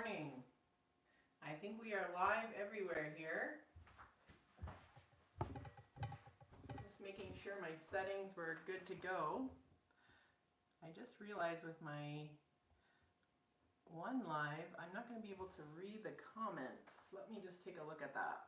morning. I think we are live everywhere here. Just making sure my settings were good to go. I just realized with my one live, I'm not going to be able to read the comments. Let me just take a look at that.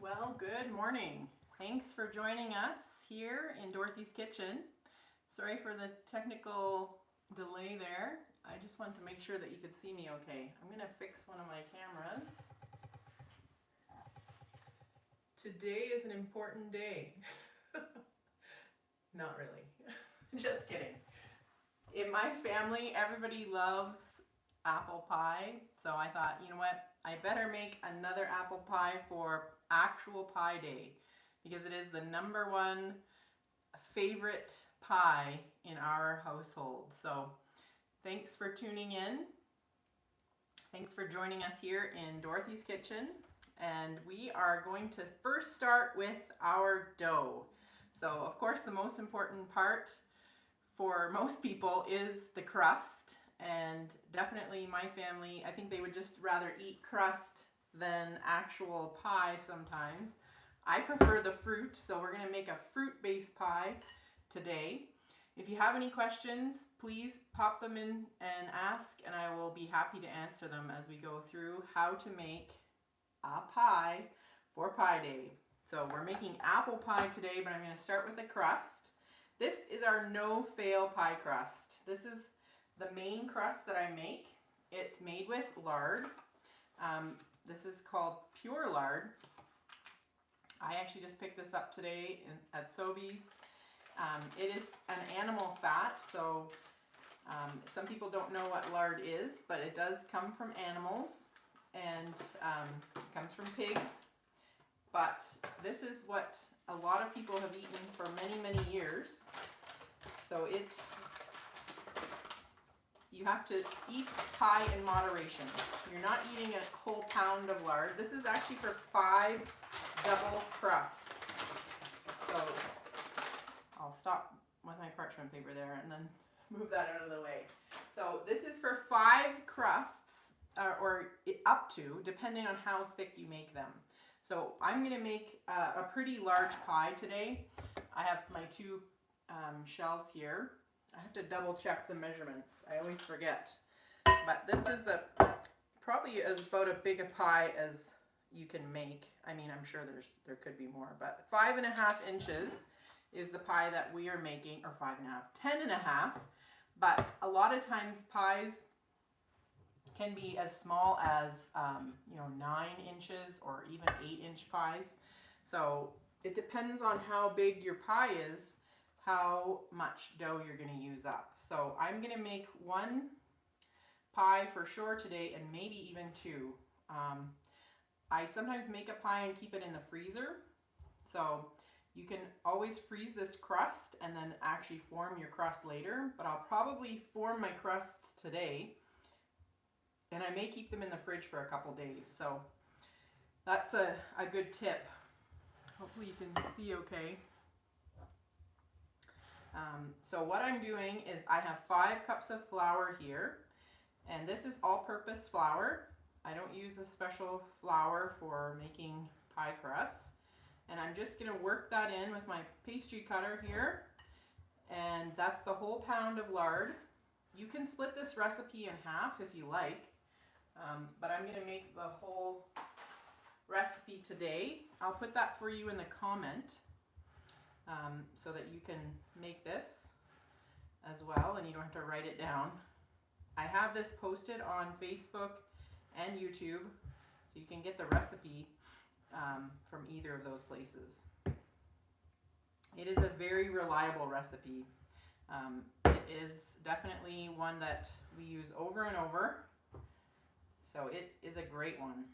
Well, good morning. Thanks for joining us here in Dorothy's kitchen. Sorry for the technical delay there. I just wanted to make sure that you could see me okay. I'm going to fix one of my cameras. Today is an important day. Not really. Just kidding. In my family, everybody loves apple pie. So I thought, you know what? I better make another apple pie for actual pie day because it is the #1 favorite pie in our household. So thanks for tuning in. Thanks for joining us here in Dorothy's kitchen. And we are going to first start with our dough. So of course the most important part for most people is the crust. And definitely my family, I think they would just rather eat crust than actual pie sometimes. I prefer the fruit, so we're going to make a fruit-based pie today. If you have any questions, please pop them in and ask, and I will be happy to answer them as we go through how to make a pie for Pie Day. So we're making apple pie today, but I'm going to start with the crust. This is our no-fail pie crust. This is the main crust that I make. It's made with lard. This is called pure lard. I actually just picked this up today at Sobeys. It is an animal fat, so some people don't know what lard is, but it does come from animals and it comes from pigs. But this is what a lot of people have eaten for many, many years. So you have to eat pie in moderation. You're not eating a whole pound of lard. This is actually for 5 double crusts. So I'll stop with my parchment paper there and then move that out of the way. So this is for 5 crusts, or up to, depending on how thick you make them. So I'm going to make a pretty large pie today. I have my 2 shells here. I have to double check the measurements. I always forget. But this is probably about as big a pie as you can make. I mean, I'm sure there could be more, but 5.5 inches is the pie that we are making, or 5.5, 10.5. But a lot of times pies can be as small as 9 inches or even 8-inch pies. So it depends on how big your pie is, how much dough you're going to use up. So I'm going to make 1 pie for sure today, and maybe even 2. I sometimes make a pie and keep it in the freezer. So You can always freeze this crust and then actually form your crust later, but I'll probably form my crusts today, and I may keep them in the fridge for a couple days. So that's a good tip. Hopefully you can see okay. So what I'm doing is I have 5 cups of flour here, and this is all-purpose flour. I don't use a special flour for making pie crusts. And I'm just going to work that in with my pastry cutter here. And that's the whole pound of lard. You can split this recipe in half if you like, but I'm going to make the whole recipe today. I'll put that for you in the comment so that you can make this as well and you don't have to write it down. I have this posted on Facebook and YouTube, so you can get the recipe from either of those places. It is a very reliable recipe. It is definitely one that we use over and over, so it is a great one.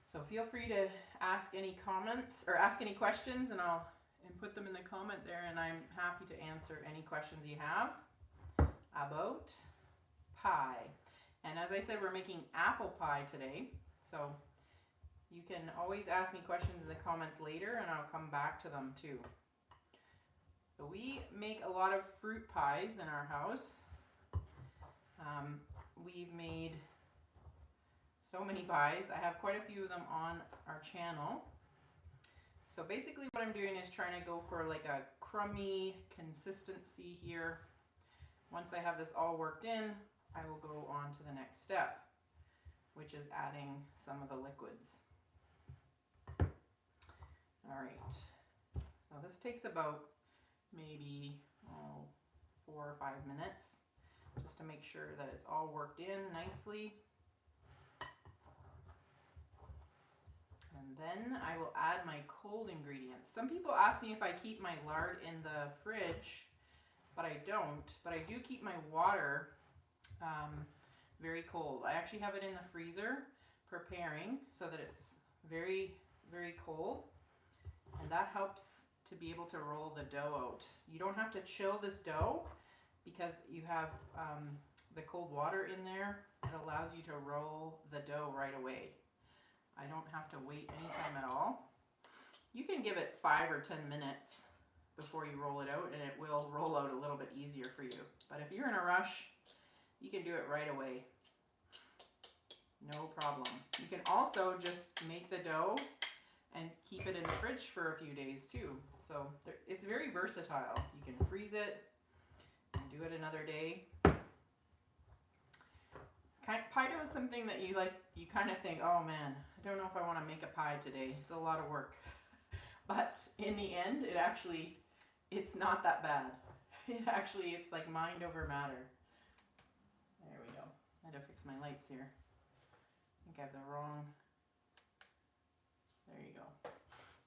So feel free to ask any comments or ask any questions, and I'll put them in the comment there, and I'm happy to answer any questions you have about pie. And as I said, we're making apple pie today, so you can always ask me questions in the comments later and I'll come back to them too. So we make a lot of fruit pies in our house. We've made so many pies. I have quite a few of them on our channel. So basically what I'm doing is trying to go for like a crummy consistency here. Once I have this all worked in, I will go on to the next step, which is adding some of the liquids. All right, so this takes about maybe 4 or 5 minutes just to make sure that it's all worked in nicely. And then I will add my cold ingredients. Some people ask me if I keep my lard in the fridge, but I don't. But I do keep my water very cold. I actually have it in the freezer preparing so that it's very, very cold. And that helps to be able to roll the dough out. You don't have to chill this dough because you have the cold water in there. It allows you to roll the dough right away. I don't have to wait any time at all. You can give it 5 or 10 minutes before you roll it out and it will roll out a little bit easier for you. But if you're in a rush, you can do it right away. No problem. You can also just make the dough and keep it in the fridge for a few days too. So it's very versatile. You can freeze it and do it another day. Pie dough is something that you kind of think, oh man, I don't know if I want to make a pie today. It's a lot of work. But in the end, it's not that bad. It's like mind over matter. There we go. I had to fix my lights here. I think I have the wrong. There you go.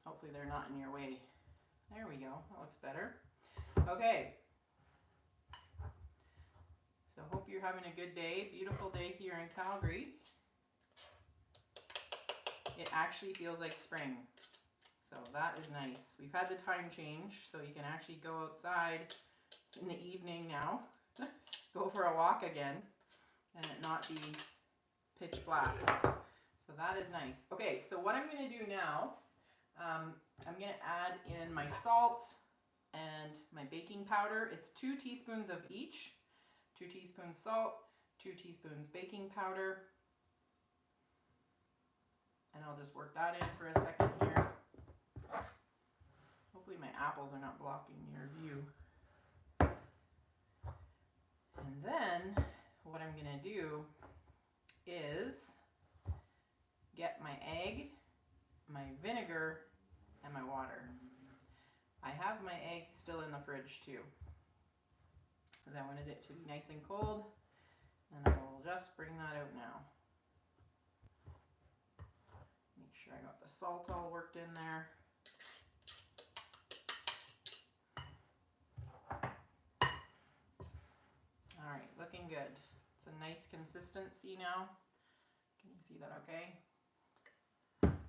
Hopefully they're not in your way. There we go. That looks better. Okay. So hope you're having a good day. Beautiful day here in Calgary. It actually feels like spring. So that is nice. We've had the time change, so you can actually go outside in the evening now. Go for a walk again and it not be pitch black. So that is nice. Okay, so what I'm going to do now, I'm going to add in my salt and my baking powder. It's 2 teaspoons of each. 2 teaspoons salt, 2 teaspoons baking powder. And I'll just work that in for a second here. Hopefully my apples are not blocking your view. And then what I'm going to do is get my egg, my vinegar, and my water. I have my egg still in the fridge too, because I wanted it to be nice and cold, and I will just bring that out now. Make sure I got the salt all worked in there. All right, looking good. It's a nice consistency now. Can you see that okay?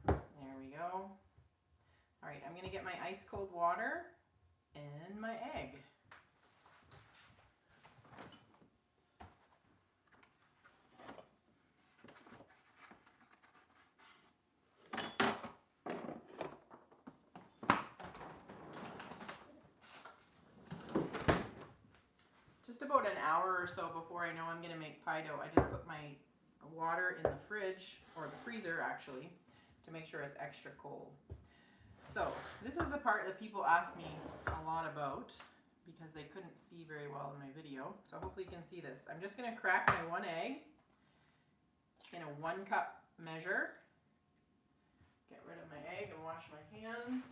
There we go. All right, I'm gonna get my ice cold water and my egg. Just about an hour or so before I know I'm gonna make pie dough, I just put my water in the fridge, or the freezer actually, to make sure it's extra cold. So this is the part that people ask me a lot about because they couldn't see very well in my video. So hopefully you can see this. I'm just gonna crack my 1 egg in a 1 cup measure. Get rid of my egg and wash my hands.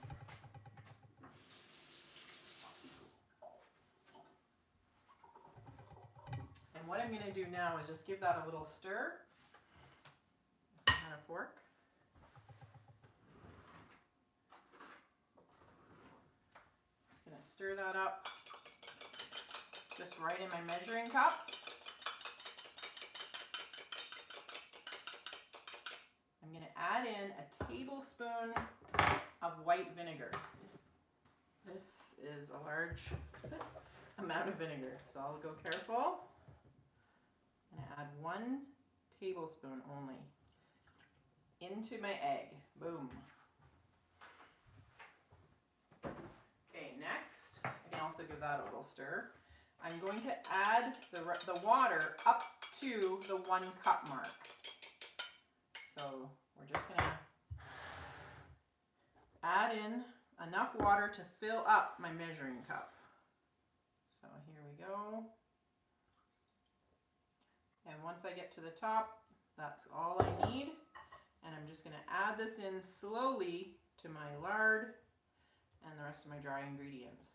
And what I'm gonna do now is just give that a little stir on a fork. Just gonna stir that up just right in my measuring cup. I'm gonna add in a tablespoon of white vinegar. This is a large amount of vinegar, so I'll go careful. I'm gonna add 1 tablespoon only into my egg. Boom. Okay, next, I can also give that a little stir. I'm going to add the water up to the 1 cup mark. So we're just gonna add in enough water to fill up my measuring cup. So here we go. And once I get to the top, that's all I need. And I'm just gonna add this in slowly to my lard and the rest of my dry ingredients.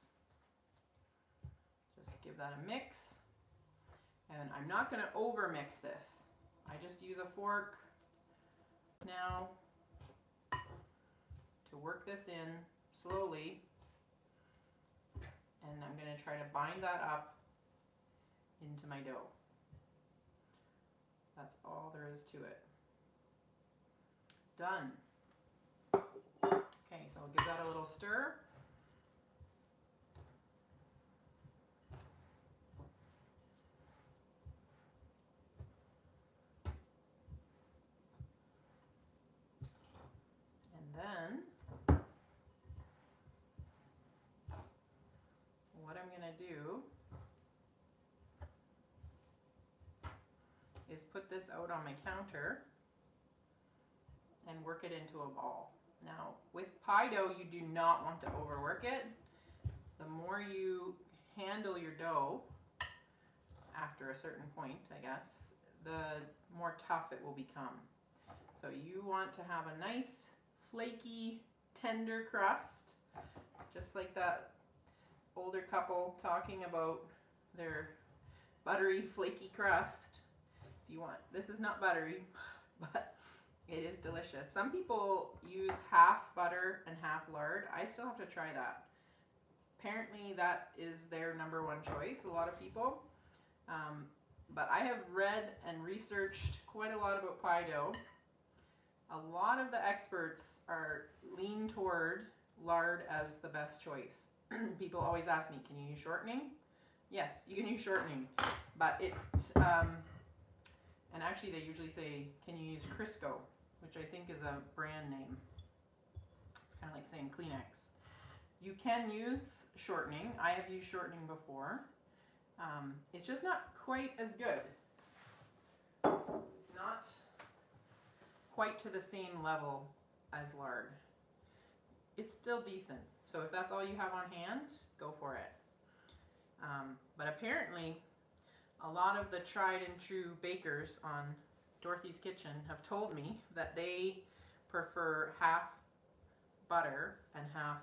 Just give that a mix. And I'm not gonna over mix this. I just use a fork now to work this in slowly. And I'm gonna try to bind that up into my dough. That's all there is to it. Done. Okay, so I'll give that a little stir. And then what I'm gonna do is put this out on my counter and work it into a ball. Now, with pie dough, you do not want to overwork it. The more you handle your dough, after a certain point, I guess, the more tough it will become. So you want to have a nice, flaky, tender crust, just like that older couple talking about their buttery, flaky crust. If you want, this is not buttery, but it is delicious. Some people use half butter and half lard. I still have to try that. Apparently that is their #1 choice, a lot of people. But I have read and researched quite a lot about pie dough. A lot of the experts lean toward lard as the best choice. People always ask me, can you use shortening? Yes, you can use shortening, but and actually they usually say, can you use Crisco, which I think is a brand name. It's kind of like saying Kleenex. You can use shortening. I have used shortening before. It's just not quite as good. It's not quite to the same level as lard. It's still decent. So if that's all you have on hand, go for it. But apparently, a lot of the tried and true bakers on Dorothy's Kitchen have told me that they prefer half butter and half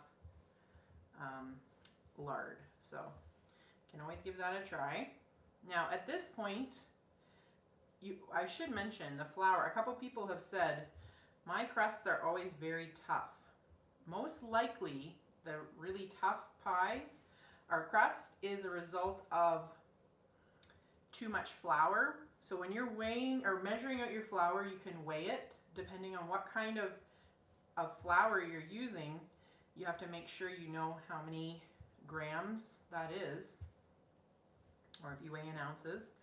lard. So you can always give that a try. Now at this point, I should mention the flour. A couple people have said, my crusts are always very tough. Most likely, the really tough pies, our crust is a result of too much flour. So when you're weighing or measuring out your flour, you can weigh it depending on what kind of flour you're using. you have to make sure you know how many grams that is, or if you weigh in ounces.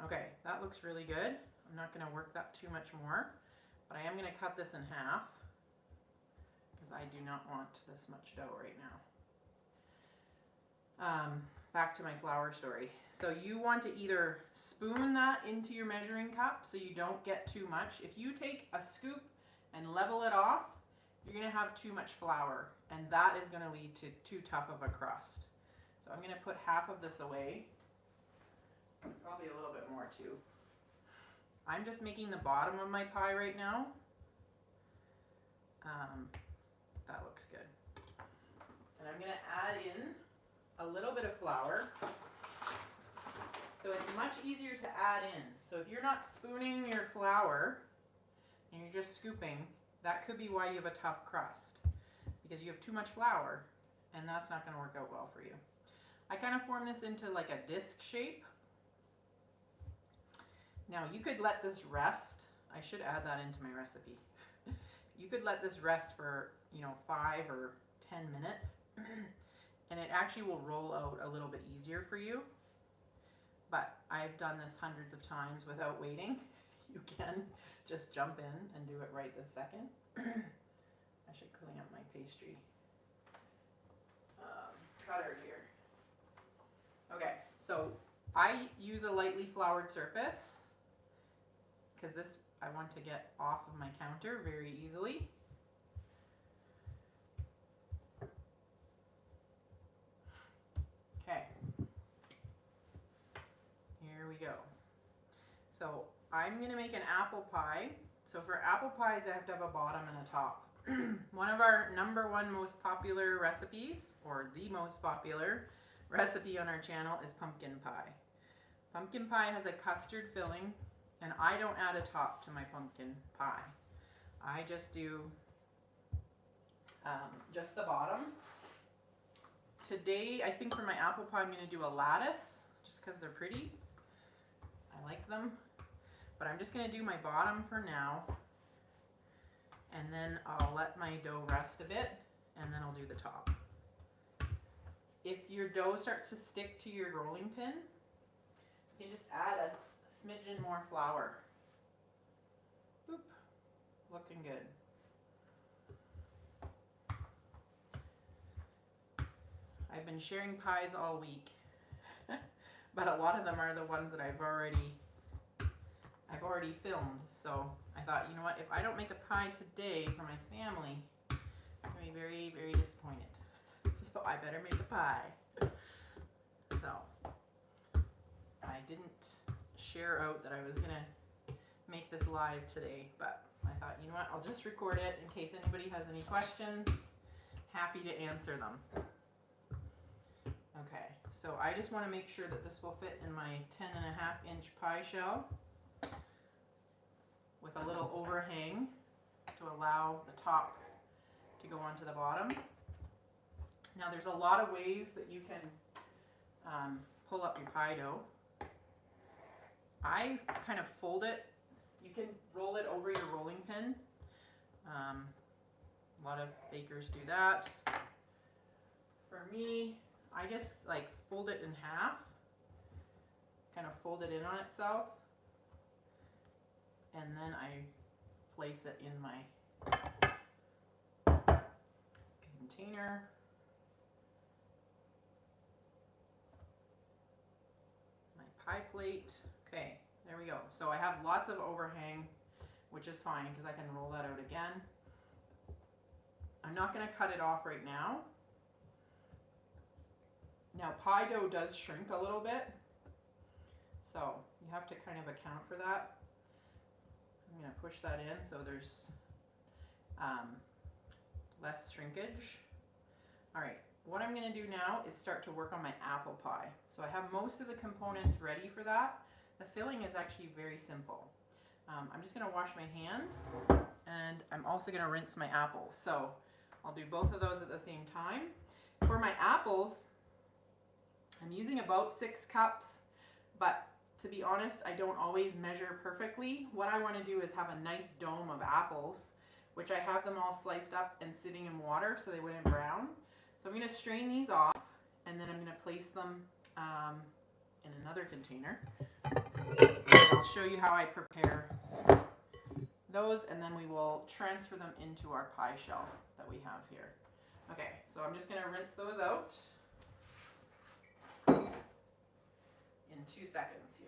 Okay, that looks really good. I'm not going to work that too much more, but I am going to cut this in half because I do not want this much dough right now. Back to my flour story. So you want to either spoon that into your measuring cup so you don't get too much. If you take a scoop and level it off, you're going to have too much flour, and that is going to lead to too tough of a crust. So I'm going to put half of this away, probably a little bit more too. I'm just making the bottom of my pie right now. That looks good. And I'm going to add in a little bit of flour. So it's much easier to add in. So if you're not spooning your flour and you're just scooping, that could be why you have a tough crust, because you have too much flour, and that's not going to work out well for you. I kind of form this into like a disc shape. Now you could let this rest. I should add that into my recipe. You could let this rest for, 5 or 10 minutes and it actually will roll out a little bit easier for you. But I've done this hundreds of times without waiting. You can just jump in and do it right this second. I should clean up my pastry cutter here. Okay, so I use a lightly floured surface because this I want to get off of my counter very easily. Okay, here we go. So I'm going to make an apple pie. So for apple pies, I have to have a bottom and a top. One of our #1 most popular recipes, or the most popular recipe on our channel, is pumpkin pie. Pumpkin pie has a custard filling, and I don't add a top to my pumpkin pie. I just do just the bottom. Today, I think for my apple pie, I'm going to do a lattice, just because they're pretty. I like them. But I'm just going to do my bottom for now, and then I'll let my dough rest a bit, and then I'll do the top. If your dough starts to stick to your rolling pin, you can just add a smidgen more flour. Boop. Looking good. I've been sharing pies all week, but a lot of them are the ones that I've already filmed. So I thought, you know what, if I don't make a pie today for my family, I'm going to be very, very disappointed. So I better make a pie. So I didn't share out that I was going to make this live today, but I thought, you know what, I'll just record it in case anybody has any questions. Happy to answer them. Okay, so I just want to make sure that this will fit in my 10.5-inch pie shell with a little overhang to allow the top to go onto the bottom. Now there's a lot of ways that you can pull up your pie dough. I kind of fold it. You can roll it over your rolling pin. A lot of bakers do that. For me, I just like fold it in half, kind of fold it in on itself, and then I place it in my container. My pie plate. Okay, there we go. So I have lots of overhang, which is fine because I can roll that out again. I'm not going to cut it off right now. Now pie dough does shrink a little bit, so you have to kind of account for that. I'm going to push that in so there's less shrinkage. All right, what I'm going to do now is start to work on my apple pie. So I have most of the components ready for that. The filling is actually very simple. I'm just going to wash my hands, and I'm also going to rinse my apples. So I'll do both of those at the same time. For my apples, I'm using about 6 cups, but to be honest, I don't always measure perfectly. What I want to do is have a nice dome of apples which I have them all sliced up and sitting in water so they wouldn't brown. So I'm going to strain these off, and then I'm going to place them in another container. And I'll show you how I prepare those, and then we will transfer them into our pie shell that we have here. Okay, so I'm just going to rinse those out in 2 seconds here.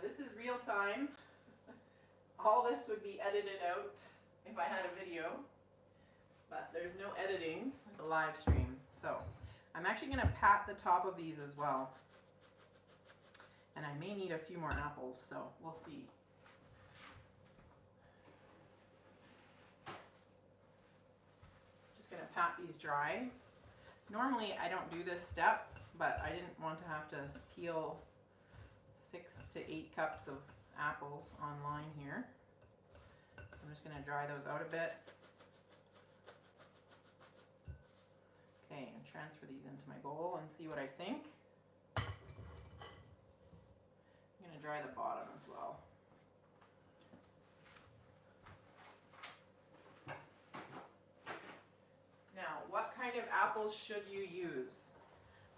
This is real time. All this would be edited out if I had a video, but there's no editing with a live stream. So I'm actually going to pat the top of these as well. And I may need a few more apples, so we'll see. Just going to pat these dry. Normally I don't do this step, but I didn't want to have to peel 6 to 8 cups of apples online here. So I'm just going to dry those out a bit. Okay, and transfer these into my bowl and see what I think. I'm going to dry the bottom as well. Now, what kind of apples should you use?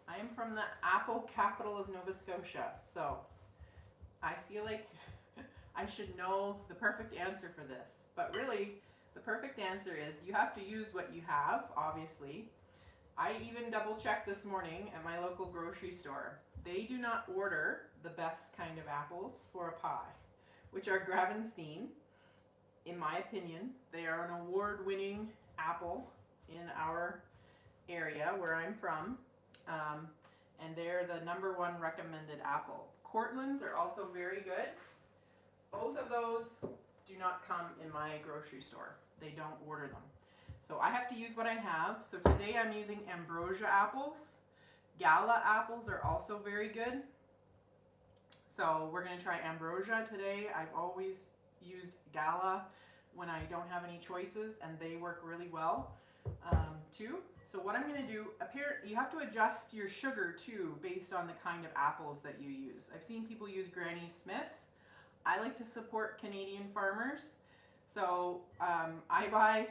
I am from the apple capital of Nova Scotia, so I feel like I should know the perfect answer for this, but really the perfect answer is you have to use what you have, obviously. I even double checked this morning at my local grocery store. They do not order the best kind of apples for a pie, which are Gravenstein. In my opinion, they are an award-winning apple in our area where I'm from, and they're the #1 recommended apple. Cortlands are also very good. Both of those do not come in my grocery store. They don't order them. So I have to use what I have. So today I'm using ambrosia apples. Gala apples are also very good. So we're going to try ambrosia today. I've always used Gala when I don't have any choices, and they work really well too. So what I'm going to do, up here, you have to adjust your sugar too based on the kind of apples that you use. I've seen people use Granny Smiths. I like to support Canadian farmers. So I buy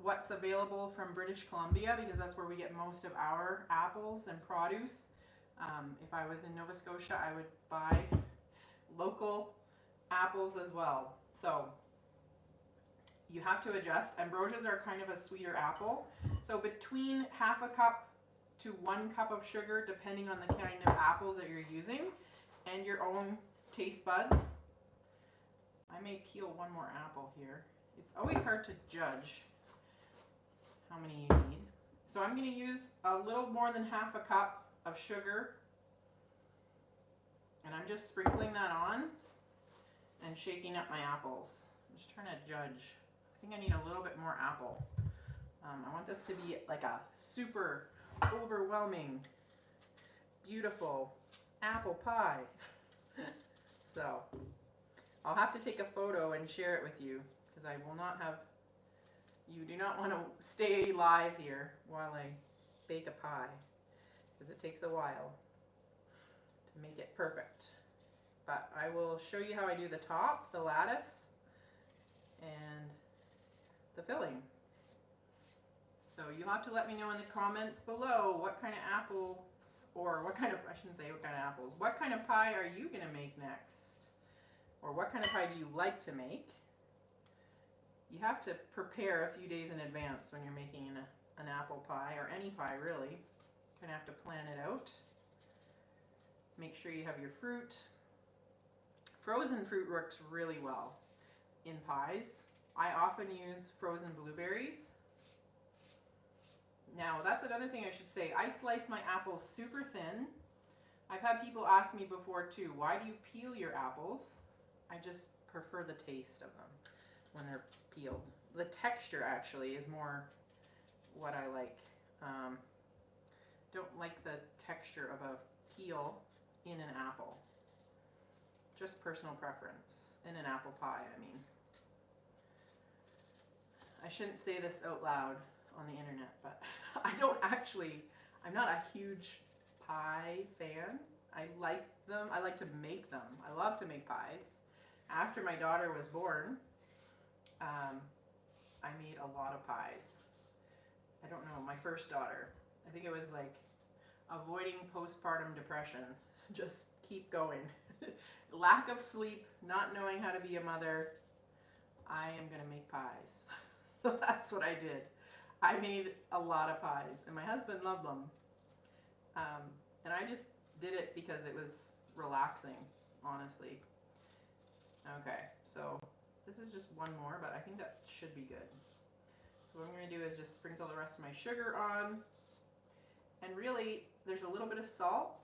what's available from British Columbia because that's where we get most of our apples and produce. If I was in Nova Scotia, I would buy local apples as well. So you have to adjust. Ambrosias are kind of a sweeter apple. So between ½ a cup to 1 cup of sugar, depending on the kind of apples that you're using, and your own taste buds. I may peel one more apple here. It's always hard to judge how many you need. So I'm going to use a little more than ½ a cup of sugar, and I'm just sprinkling that on and shaking up my apples. I'm just trying to judge. I think I need a little bit more apple. I want this to be like a super overwhelming, beautiful apple pie. So I'll have to take a photo and share it with you because I will not have, you do not want to stay live here while I bake a pie because it takes a while to make it perfect. But I will show you how I do the top, the lattice, and the filling. So you'll have to let me know in the comments below what kind of apples, or what kind of, I shouldn't say what kind of apples, what kind of pie are you going to make next? Or what kind of pie do you like to make? You have to prepare a few days in advance when you're making an apple pie, or any pie really. You're going to have to plan it out. Make sure you have your fruit. Frozen fruit works really well in pies. I often use frozen blueberries. Now, that's another thing I should say. I slice my apples super thin. I've had people ask me before too, why do you peel your apples? I just prefer the taste of them when they're peeled. The texture actually is more what I like. don't like the texture of a peel in an apple. Just personal preference. In an apple pie, I mean. I shouldn't say this out loud on the internet, but I'm not a huge pie fan. I like them. I like to make them. I love to make pies. After my daughter was born, I made a lot of pies. I don't know, my first daughter. I think it was like avoiding postpartum depression. Just keep going. Lack of sleep, not knowing how to be a mother. I am gonna make pies. So that's what I did. I made a lot of pies, and my husband loved them. And I just did it because it was relaxing, honestly. Okay, so this is just one more, but I think that should be good. So what I'm going to do is just sprinkle the rest of my sugar on. And really, there's a little bit of salt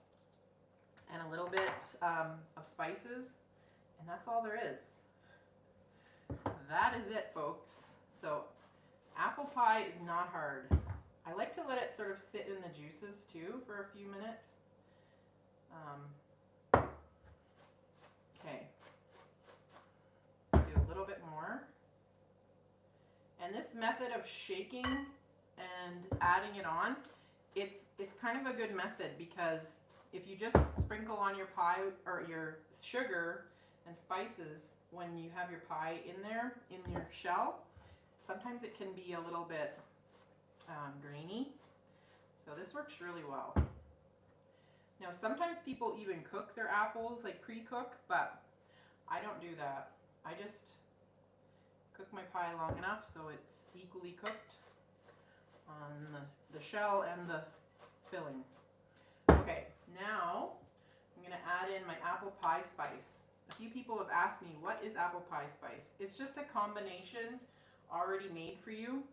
and a little bit of spices, and that's all there is. That is it, folks. So apple pie is not hard. I like to let it sort of sit in the juices too for a few minutes. Okay. Do a little bit more. And this method of shaking and adding it on, it's kind of a good method, because if you just sprinkle on your pie or your sugar and spices when you have your pie in there, in your shell, sometimes it can be a little bit grainy. So this works really well. Now sometimes people even cook their apples, like pre-cook, but I don't do that. I just cook my pie long enough so it's equally cooked on the shell and the filling. Okay, now I'm going to add in my apple pie spice. A few people have asked me, what is apple pie spice? It's just a combination already made for you.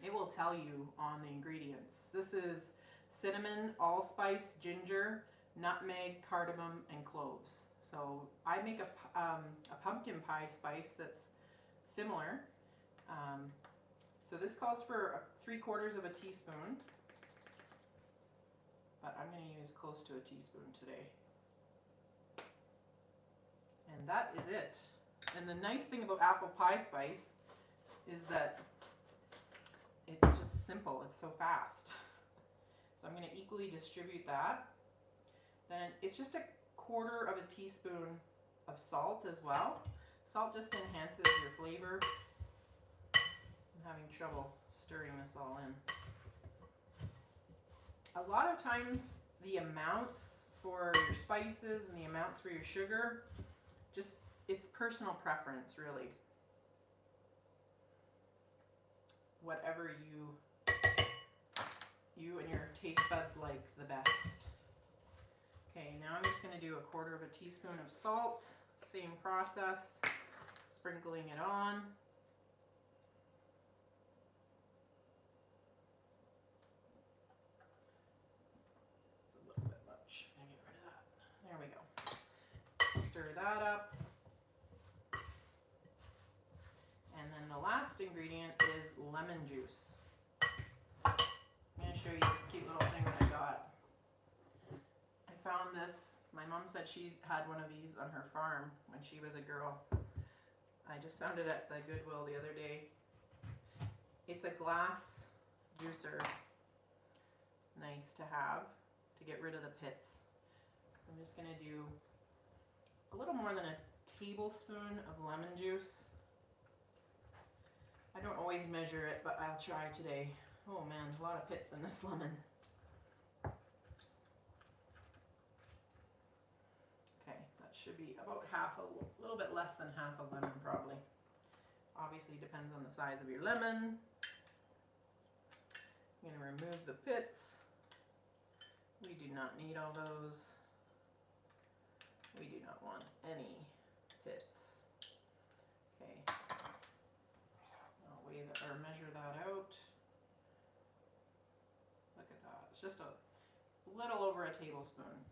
It will tell you on the ingredients. This is cinnamon, allspice, ginger, nutmeg, cardamom, and cloves. So I make a pumpkin pie spice that's similar. So this calls for 3/4 of a teaspoon, but I'm going to use close to a teaspoon today. And that is it. And the nice thing about apple pie spice is that it's just simple. It's so fast. So I'm going to equally distribute that. Then it's just 1/4 of a teaspoon of salt as well. Salt just enhances your flavor. I'm having trouble stirring this all in. A lot of times the amounts for your spices and the amounts for your sugar, just it's personal preference, really. Whatever you and your taste buds like the best. Okay, now I'm just going to do 1/4 of a teaspoon of salt. Same process, sprinkling it on. It's a little bit much. I'm going to get rid of that. There we go. Stir that up. And then the last ingredient is lemon juice. I'm going to show you this cute little thing that I got. I found this. My mom said she had one of these on her farm when she was a girl. I just found it at the Goodwill the other day. It's a glass juicer. Nice to have to get rid of the pits. So I'm just going to do a little more than a tablespoon of lemon juice. I don't always measure it, but I'll try today. Oh man, there's a lot of pits in this lemon. Okay, that should be about a little bit less than half a lemon probably. Obviously depends on the size of your lemon. I'm going to remove the pits. We do not need all those. We do not want any pits. Okay. I'll weigh that or measure that out. Look at that. It's just a little over a tablespoon.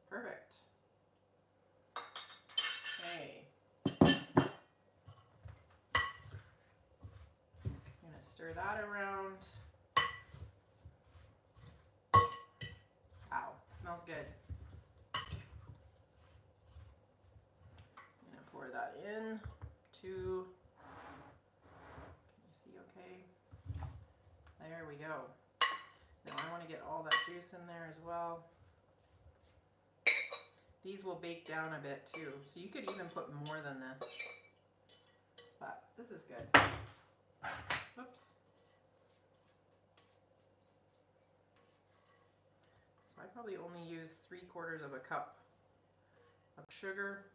Perfect. Okay. stir that around. Wow, smells good. I'm gonna pour that in to, can you see okay? There we go. Now I want to get all that juice in there as well. These will bake down a bit too, so you could even put more than this. But this is good. Whoops. So I probably only use 3/4 of a cup of sugar.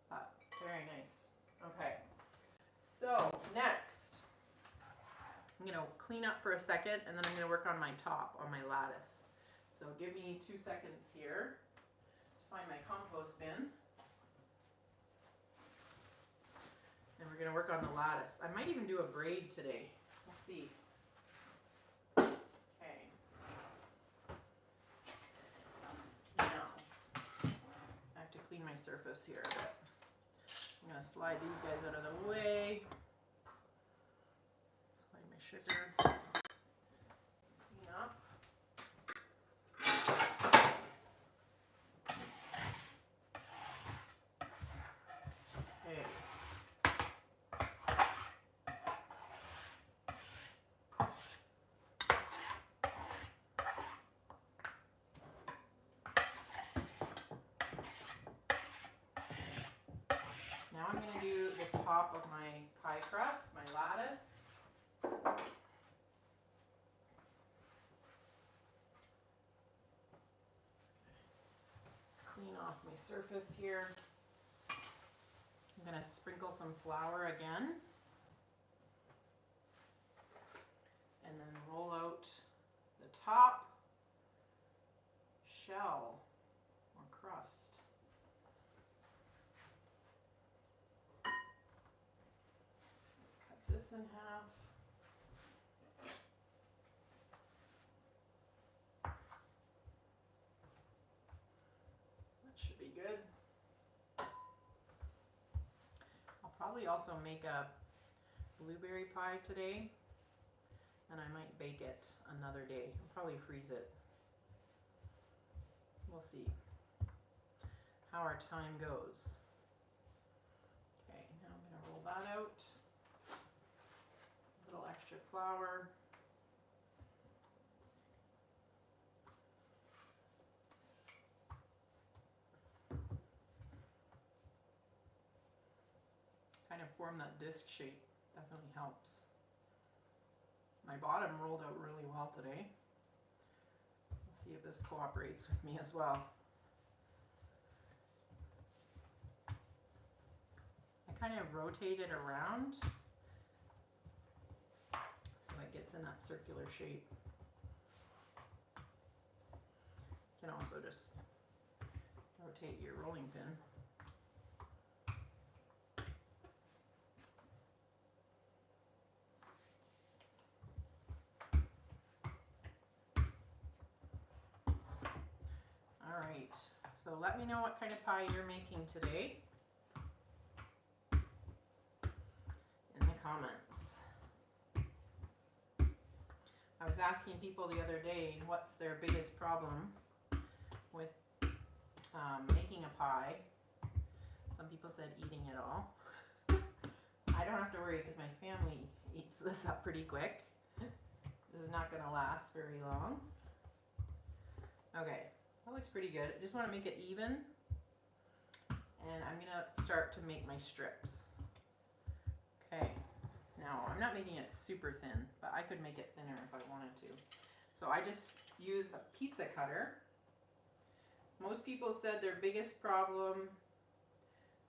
But very nice. Okay. So next, I'm going to clean up for a second and then I'm going to work on my top, on my lattice. So give me 2 seconds here to find my compost bin. And we're going to work on the lattice. I might even do a braid today. We'll see. Okay. Now, I have to clean my surface here a bit. I'm going to slide these guys out of the way. Slide my sugar. Clean up. Okay. Now I'm going to do the top of my pie crust, my lattice. Clean off my surface here. I'm going to sprinkle some flour again. And then roll out the top shell or crust. Cut this in half. That should be good. I'll probably also make a blueberry pie today, and I might bake it another day. I'll probably freeze it. We'll see how our time goes. Okay, now I'm going to roll that out. A little extra flour. Kind of form that disc shape. Definitely helps. My bottom rolled out really well today. Let's see if this cooperates with me as well. I kind of rotate it around so it gets in that circular shape. You can also just rotate your rolling pin. Alright, so let me know what kind of pie you're making today in the comments. I was asking people the other day what's their biggest problem with making a pie. Some people said eating it all. I don't have to worry because my family eats this up pretty quick. This is not going to last very long. Okay. That looks pretty good. I just want to make it even, and I'm going to start to make my strips. Okay, now I'm not making it super thin, but I could make it thinner if I wanted to. So I just use a pizza cutter. Most people said their biggest problem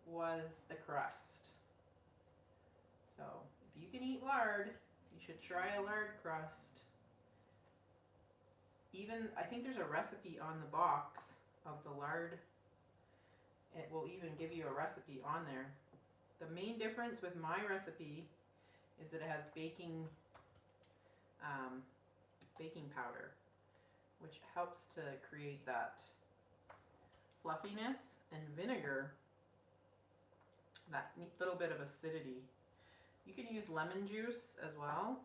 was the crust. So if you can eat lard, you should try a lard crust. Even, I think there's a recipe on the box of the lard. It will even give you a recipe on there. The main difference with my recipe is that it has baking powder, which helps to create that fluffiness, and vinegar, that little bit of acidity, You can use lemon juice as well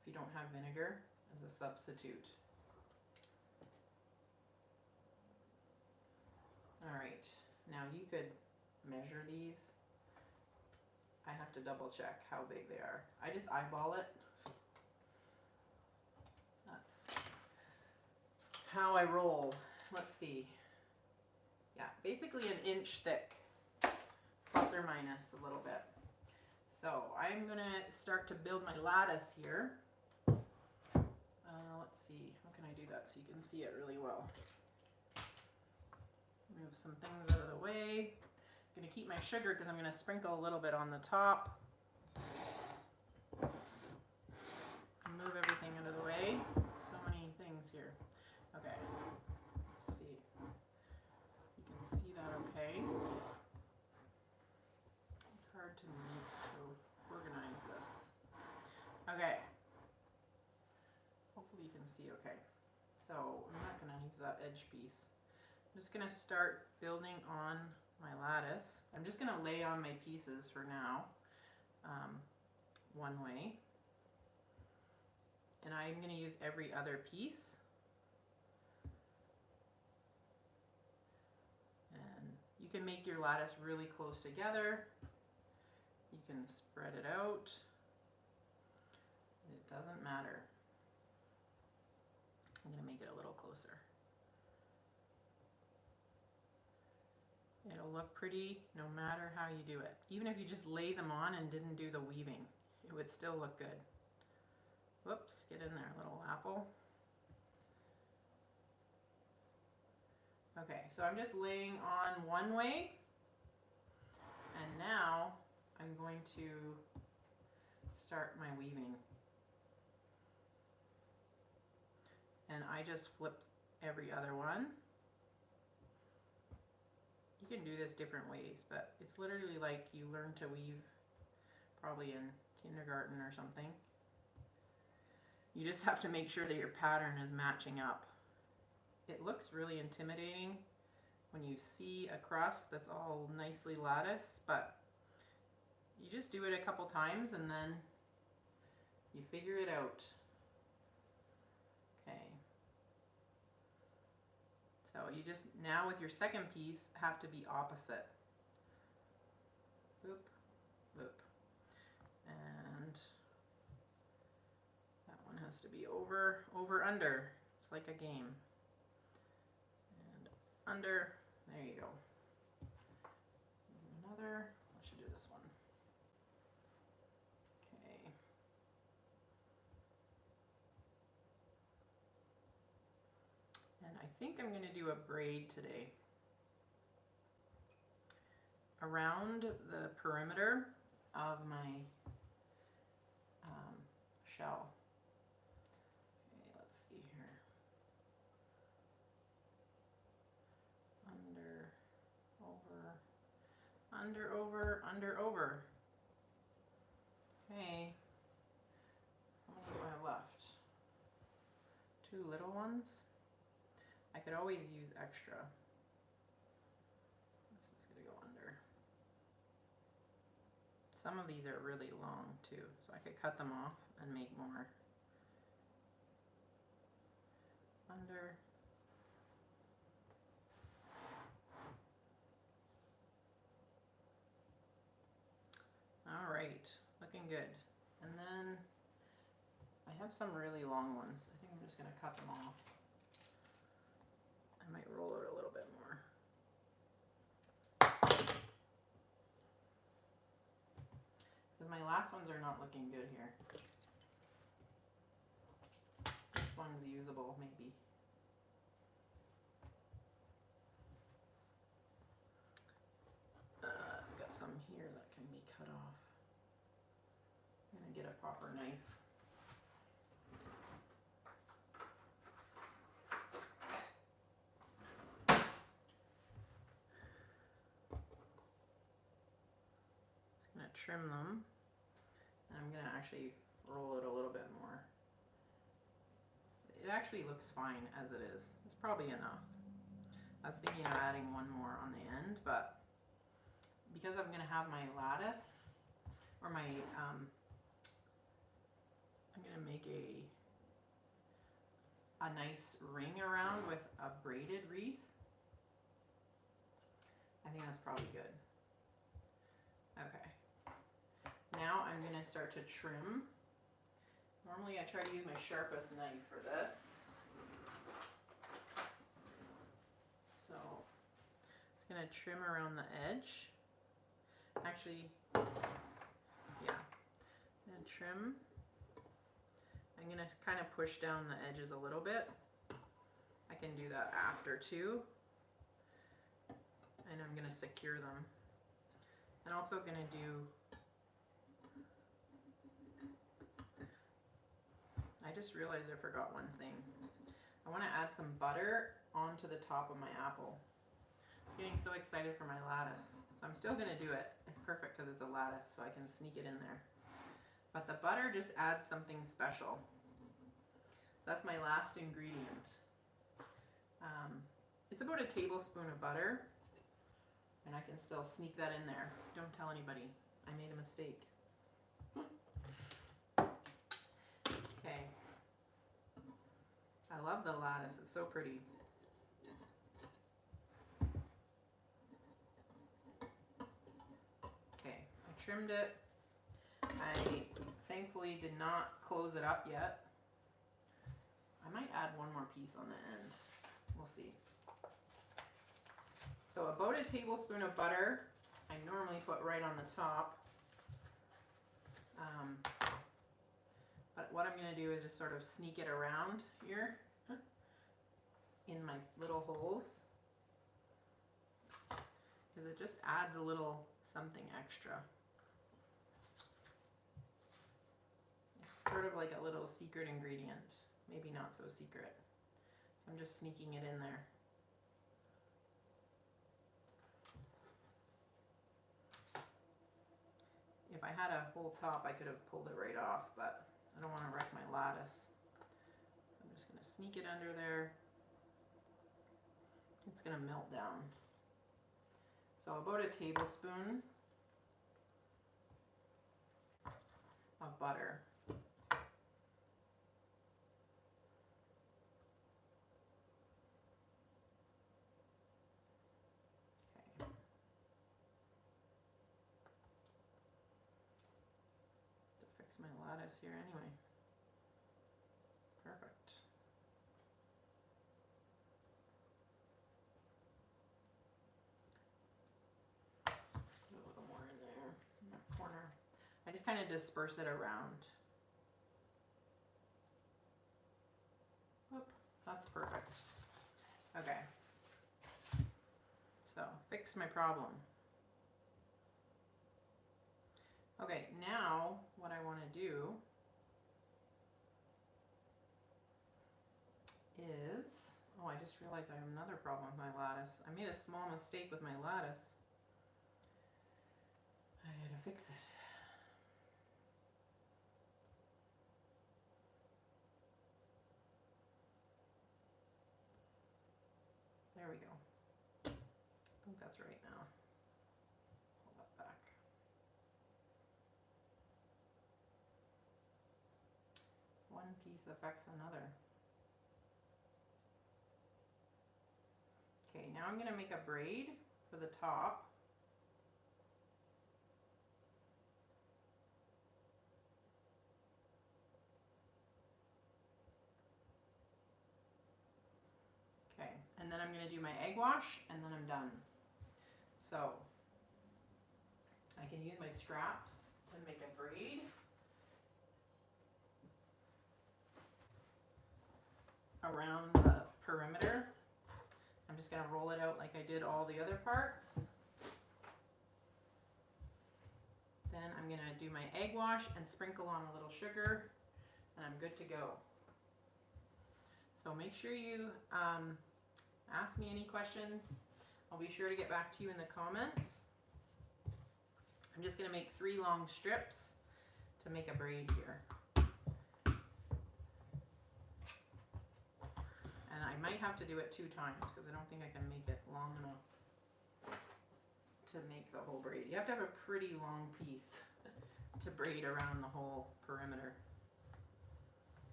if you don't have vinegar as a substitute. All right, now you could measure these. I have to double check how big they are. I just eyeball it. That's how I roll. Let's see. Yeah, basically an inch thick, plus or minus a little bit. So I'm gonna start to build my lattice here. Let's see, how can I do that so you can see it really well? Move some things out of the way. I'm gonna keep my sugar because I'm gonna sprinkle a little bit on the top. Move everything out of the way. So many things here. Okay, let's see. You can see that okay. It's hard to organize this. Okay. Hopefully you can see okay. So I'm not gonna use that edge piece. I'm just gonna start building on my lattice. I'm just gonna lay on my pieces for now, one way. And I'm gonna use every other piece. And you can make your lattice really close together. You can spread it out. It doesn't matter. I'm gonna make it a little closer. It'll look pretty no matter how you do it. Even if you just lay them on and didn't do the weaving, it would still look good. Whoops, get in there, little apple. Okay, so I'm just laying on one way, and now I'm going to start my weaving. And I just flip every other one. You can do this different ways, but it's literally like you learn to weave probably in kindergarten or something. You just have to make sure that your pattern is matching up. It looks really intimidating when you see a crust that's all nicely latticed, but you just do it a couple times and then you figure it out. Okay. So you just, now with your second piece, have to be opposite. Boop, boop. And that one has to be over, over, under. It's like a game. And under, there you go. Another, I should do this one. Okay. And I think I'm going to do a braid today. Around the perimeter of my shell. Okay, let's see here. Under, over, under, over, under, over. Okay. How many do I have left? 2 little ones. I could always use extra. This is gonna go under. Some of these are really long too, so I could cut them off and make more. Under. All right, looking good. And then I have some really long ones. I think I'm just gonna cut them off. I might roll it a little bit more. Because my last ones are not looking good here. This one's usable, maybe. I've got some here that can be cut off. I'm gonna get a proper knife. Trim them, and I'm gonna actually roll it a little bit more. It actually looks fine as it is. It's probably enough. I was thinking of adding one more on the end, but because I'm gonna have my lattice, or my, I'm gonna make a nice ring around with a braided wreath. I think that's probably good. Okay. Now I'm gonna start to trim. Normally I try to use my sharpest knife for this. So just gonna trim around the edge. Actually, yeah, I'm gonna trim. I'm gonna kind of push down the edges a little bit. I can do that after too. And I'm gonna secure them. And also gonna do, I just realized I forgot one thing. I wanna add some butter onto the top of my apple. I'm getting so excited for my lattice. So I'm still gonna do it. It's perfect because it's a lattice, so I can sneak it in there. But the butter just adds something special. So that's my last ingredient. It's about a tablespoon of butter, and I can still sneak that in there. Don't tell anybody. I made a mistake. Okay. I love the lattice. It's so pretty. Okay, I trimmed it. I thankfully did not close it up yet. I might add one more piece on the end. We'll see. So about a tablespoon of butter, I normally put right on the top. But what I'm going to do is just sort of sneak it around here in my little holes, because it just adds a little something extra. It's sort of like a little secret ingredient. Maybe not so secret. So I'm just sneaking it in there. If I had a whole top, I could have pulled it right off, but I don't want to wreck my lattice. So I'm just going to sneak it under there. It's going to melt down. So about a tablespoon of butter. My lattice here anyway. Perfect. Put a little more in there in that corner. I just kind of disperse it around. Whoop, that's perfect. Okay. So fix my problem. Okay, now what I want to do is, oh, I just realized I have another problem with my lattice. I made a small mistake with my lattice. I gotta fix it. There we go. I think that's right now. Pull that back. One piece affects another. Okay, now I'm going to make a braid for the top. Okay, and then I'm going to do my egg wash, and then I'm done. So I can use my scraps to make a braid. Around the perimeter. I'm just going to roll it out like I did all the other parts. Then I'm going to do my egg wash and sprinkle on a little sugar, and I'm good to go. So make sure you ask me any questions. I'll be sure to get back to you in the comments. I'm just going to make 3 long strips to make a braid here. And I might have to do it 2 times because I don't think I can make it long enough to make the whole braid. You have to have a pretty long piece to braid around the whole perimeter.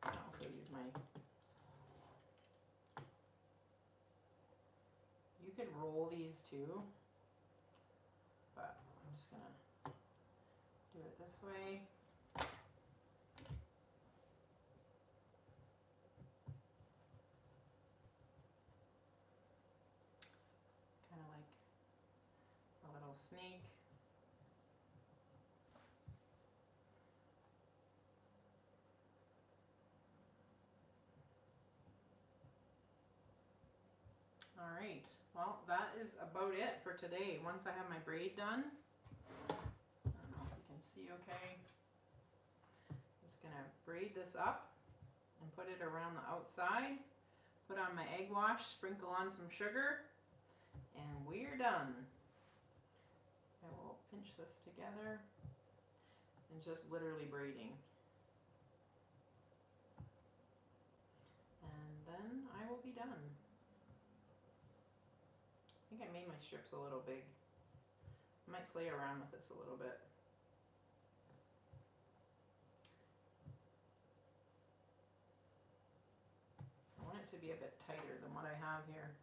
I also use my, you could roll these too, but I'm just gonna do it this way. Kind of like a little snake. All right, well, that is about it for today. Once I have my braid done, I don't know if you can see okay. Just gonna braid this up and put it around the outside, put on my egg wash, sprinkle on some sugar, and we're done. I will pinch this together. It's just literally braiding. And then I will be done. I think I made my strips a little big. I might play around with this a little bit. I want it to be a bit tighter than what I have here.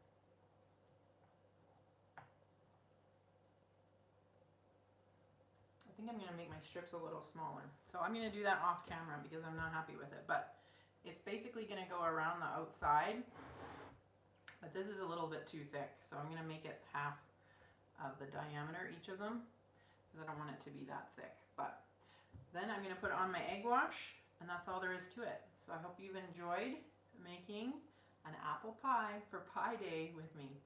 I think I'm going to make my strips a little smaller. So I'm going to do that off camera because I'm not happy with it. But it's basically going to go around the outside. But this is a little bit too thick, so I'm going to make it half of the diameter, each of them, because I don't want it to be that thick. But then I'm going to put on my egg wash, and that's all there is to it. So I hope you've enjoyed making an apple pie for Pie Day with me.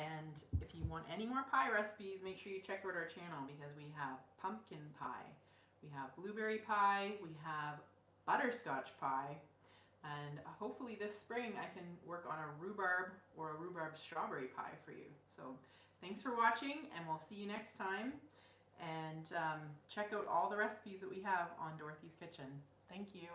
And if you want any more pie recipes, make sure you check out our channel because we have pumpkin pie, we have blueberry pie, we have butterscotch pie, and hopefully this spring I can work on a rhubarb or a rhubarb strawberry pie for you. So thanks for watching, and we'll see you next time. And check out all the recipes that we have on Dorothy's Kitchen. Thank you.